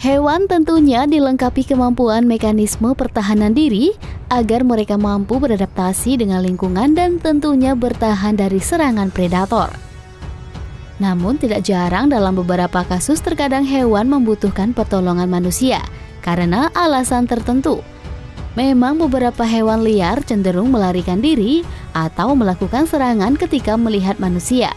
Hewan tentunya dilengkapi kemampuan mekanisme pertahanan diri agar mereka mampu beradaptasi dengan lingkungan dan tentunya bertahan dari serangan predator. Namun tidak jarang dalam beberapa kasus terkadang hewan membutuhkan pertolongan manusia karena alasan tertentu. Memang beberapa hewan liar cenderung melarikan diri atau melakukan serangan ketika melihat manusia.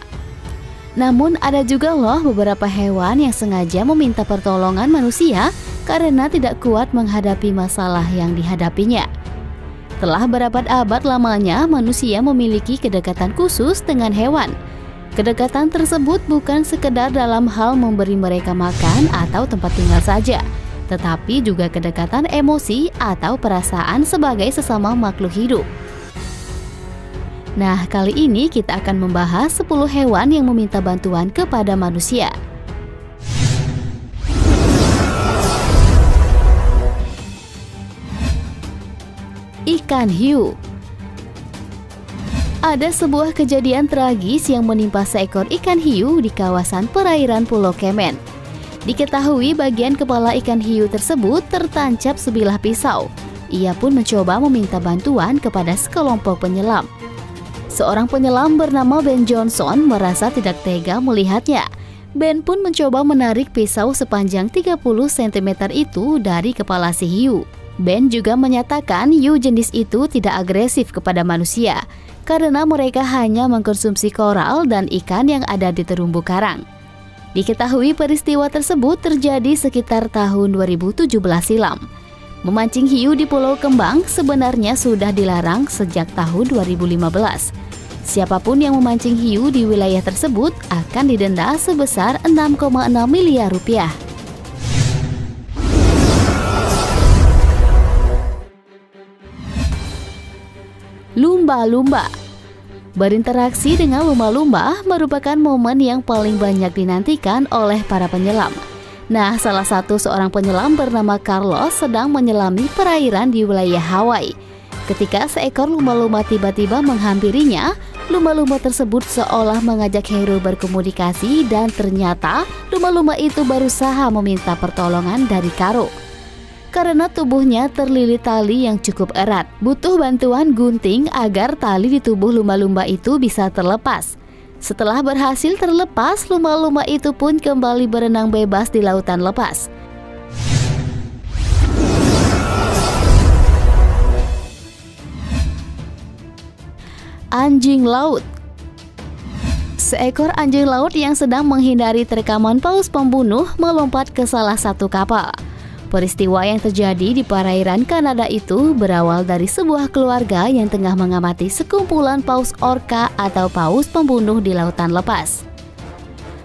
Namun ada juga loh beberapa hewan yang sengaja meminta pertolongan manusia karena tidak kuat menghadapi masalah yang dihadapinya. Telah berabad-abad lamanya manusia memiliki kedekatan khusus dengan hewan. Kedekatan tersebut bukan sekedar dalam hal memberi mereka makan atau tempat tinggal saja, tetapi juga kedekatan emosi atau perasaan sebagai sesama makhluk hidup. Nah, kali ini kita akan membahas 10 hewan yang meminta bantuan kepada manusia. Ikan hiu. Ada sebuah kejadian tragis yang menimpa seekor ikan hiu di kawasan perairan Pulau Kemen. Diketahui bagian kepala ikan hiu tersebut tertancap sebilah pisau. Ia pun mencoba meminta bantuan kepada sekelompok penyelam. Seorang penyelam bernama Ben Johnson merasa tidak tega melihatnya. Ben pun mencoba menarik pisau sepanjang 30 cm itu dari kepala si hiu. Ben juga menyatakan hiu jenis itu tidak agresif kepada manusia karena mereka hanya mengkonsumsi koral dan ikan yang ada di terumbu karang. Diketahui peristiwa tersebut terjadi sekitar tahun 2017 silam. Memancing hiu di Pulau Kembang sebenarnya sudah dilarang sejak tahun 2015. Siapapun yang memancing hiu di wilayah tersebut akan didenda sebesar 6,6 miliar rupiah. Lumba-lumba. Berinteraksi dengan lumba-lumba merupakan momen yang paling banyak dinantikan oleh para penyelam. Nah, salah satu seorang penyelam bernama Carlos sedang menyelami perairan di wilayah Hawaii. Ketika seekor lumba-lumba tiba-tiba menghampirinya, lumba-lumba tersebut seolah mengajak Hero berkomunikasi dan ternyata lumba-lumba itu berusaha meminta pertolongan dari Karo. Karena tubuhnya terlilit tali yang cukup erat, butuh bantuan gunting agar tali di tubuh lumba-lumba itu bisa terlepas. Setelah berhasil terlepas, lumba-lumba itu pun kembali berenang bebas di lautan lepas. Anjing laut. Seekor anjing laut yang sedang menghindari terkaman paus pembunuh melompat ke salah satu kapal. Peristiwa yang terjadi di perairan Kanada itu berawal dari sebuah keluarga yang tengah mengamati sekumpulan paus orca atau paus pembunuh di lautan lepas.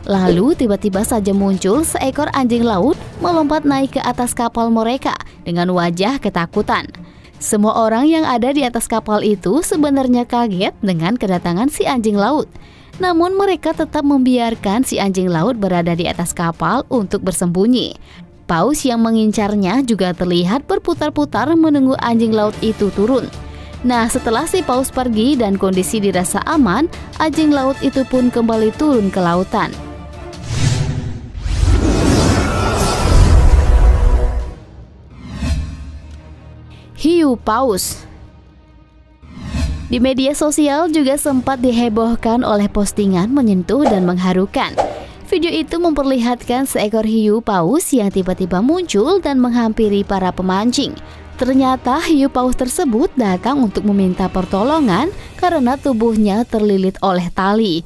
Lalu tiba-tiba saja muncul seekor anjing laut melompat naik ke atas kapal mereka dengan wajah ketakutan. Semua orang yang ada di atas kapal itu sebenarnya kaget dengan kedatangan si anjing laut. Namun mereka tetap membiarkan si anjing laut berada di atas kapal untuk bersembunyi. Paus yang mengincarnya juga terlihat berputar-putar menunggu anjing laut itu turun. Nah, setelah si paus pergi dan kondisi dirasa aman, anjing laut itu pun kembali turun ke lautan. Hiu paus. Di media sosial juga sempat dihebohkan oleh postingan menyentuh dan mengharukan. Video itu memperlihatkan seekor hiu paus yang tiba-tiba muncul dan menghampiri para pemancing. Ternyata hiu paus tersebut datang untuk meminta pertolongan karena tubuhnya terlilit oleh tali.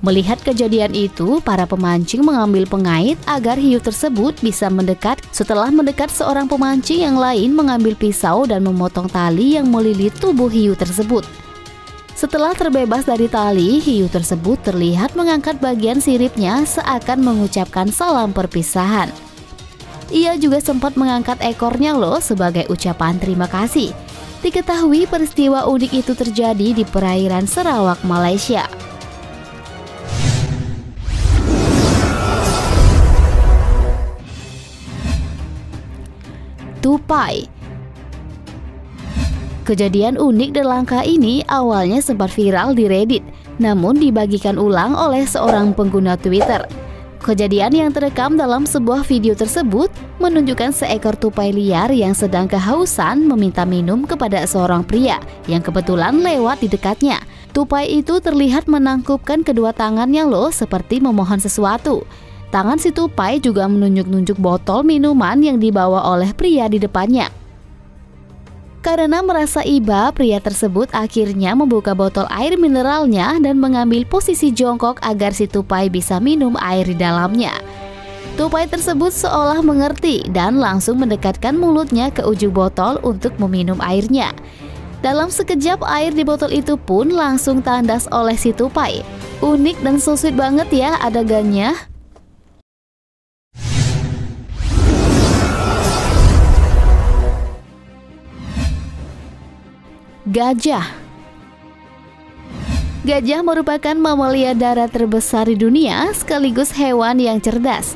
Melihat kejadian itu, para pemancing mengambil pengait agar hiu tersebut bisa mendekat. Setelah mendekat, seorang pemancing yang lain mengambil pisau dan memotong tali yang melilit tubuh hiu tersebut. Setelah terbebas dari tali, hiu tersebut terlihat mengangkat bagian siripnya seakan mengucapkan salam perpisahan. Ia juga sempat mengangkat ekornya loh sebagai ucapan terima kasih. Diketahui peristiwa unik itu terjadi di perairan Sarawak, Malaysia. Tupai. Kejadian unik dan langka ini awalnya sempat viral di Reddit, namun dibagikan ulang oleh seorang pengguna Twitter. Kejadian yang terekam dalam sebuah video tersebut menunjukkan seekor tupai liar yang sedang kehausan meminta minum kepada seorang pria yang kebetulan lewat di dekatnya. Tupai itu terlihat menangkupkan kedua tangannya loh, seperti memohon sesuatu. Tangan si tupai juga menunjuk-nunjuk botol minuman yang dibawa oleh pria di depannya. Karena merasa iba, pria tersebut akhirnya membuka botol air mineralnya dan mengambil posisi jongkok agar si tupai bisa minum air di dalamnya. Tupai tersebut seolah mengerti dan langsung mendekatkan mulutnya ke ujung botol untuk meminum airnya. Dalam sekejap, air di botol itu pun langsung tandas oleh si tupai. Unik dan so sweet banget ya adegannya. Gajah. Gajah merupakan mamalia darat terbesar di dunia sekaligus hewan yang cerdas.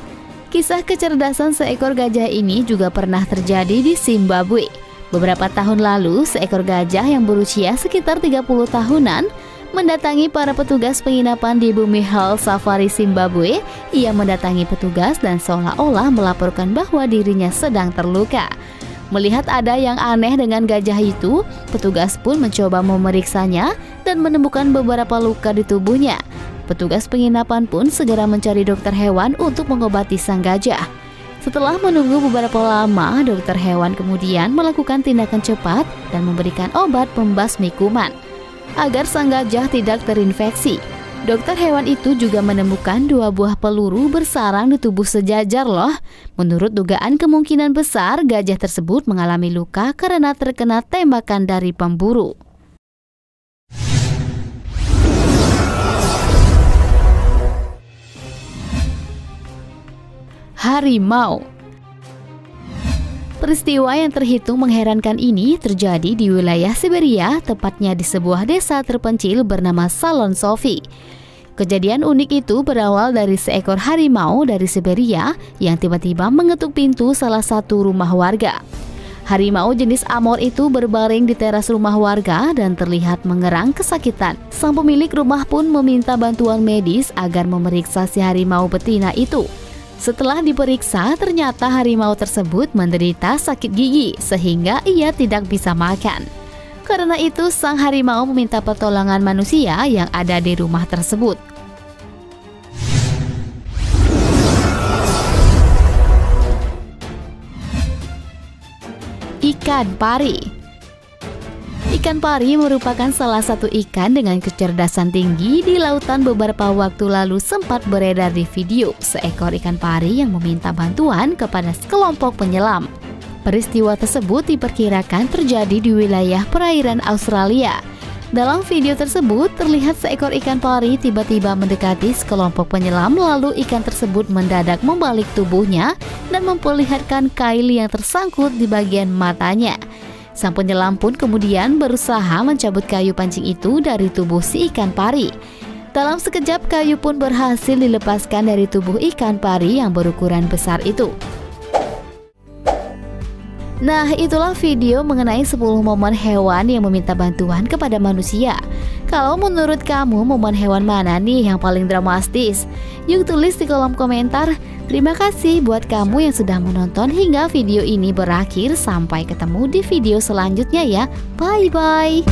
Kisah kecerdasan seekor gajah ini juga pernah terjadi di Zimbabwe. Beberapa tahun lalu, seekor gajah yang berusia sekitar 30 tahunan mendatangi para petugas penginapan di Bumi Hall Safari Zimbabwe. Ia mendatangi petugas dan seolah-olah melaporkan bahwa dirinya sedang terluka. Melihat ada yang aneh dengan gajah itu, petugas pun mencoba memeriksanya dan menemukan beberapa luka di tubuhnya. Petugas penginapan pun segera mencari dokter hewan untuk mengobati sang gajah. Setelah menunggu beberapa lama, dokter hewan kemudian melakukan tindakan cepat dan memberikan obat pembasmi kuman agar sang gajah tidak terinfeksi. Dokter hewan itu juga menemukan 2 buah peluru bersarang di tubuh sejajar loh. Menurut dugaan, kemungkinan besar gajah tersebut mengalami luka karena terkena tembakan dari pemburu. Harimau. Peristiwa yang terhitung mengherankan ini terjadi di wilayah Siberia, tepatnya di sebuah desa terpencil bernama Salonsofi. Kejadian unik itu berawal dari seekor harimau dari Siberia yang tiba-tiba mengetuk pintu salah satu rumah warga. Harimau jenis Amur itu berbaring di teras rumah warga dan terlihat mengerang kesakitan. Sang pemilik rumah pun meminta bantuan medis agar memeriksa si harimau betina itu. Setelah diperiksa, ternyata harimau tersebut menderita sakit gigi sehingga ia tidak bisa makan. Karena itu, sang harimau meminta pertolongan manusia yang ada di rumah tersebut. Ikan pari. Ikan pari merupakan salah satu ikan dengan kecerdasan tinggi di lautan. Beberapa waktu lalu sempat beredar di video seekor ikan pari yang meminta bantuan kepada sekelompok penyelam. Peristiwa tersebut diperkirakan terjadi di wilayah perairan Australia. Dalam video tersebut terlihat seekor ikan pari tiba-tiba mendekati sekelompok penyelam, lalu ikan tersebut mendadak membalik tubuhnya dan memperlihatkan kail yang tersangkut di bagian matanya. Sang penyelam pun kemudian berusaha mencabut kayu pancing itu dari tubuh si ikan pari. Dalam sekejap kayu pun berhasil dilepaskan dari tubuh ikan pari yang berukuran besar itu. Nah, itulah video mengenai 10 momen hewan yang meminta bantuan kepada manusia. Kalau menurut kamu, momen hewan mana nih yang paling dramatis? Yuk tulis di kolom komentar. Terima kasih buat kamu yang sudah menonton hingga video ini berakhir. Sampai ketemu di video selanjutnya ya. Bye-bye.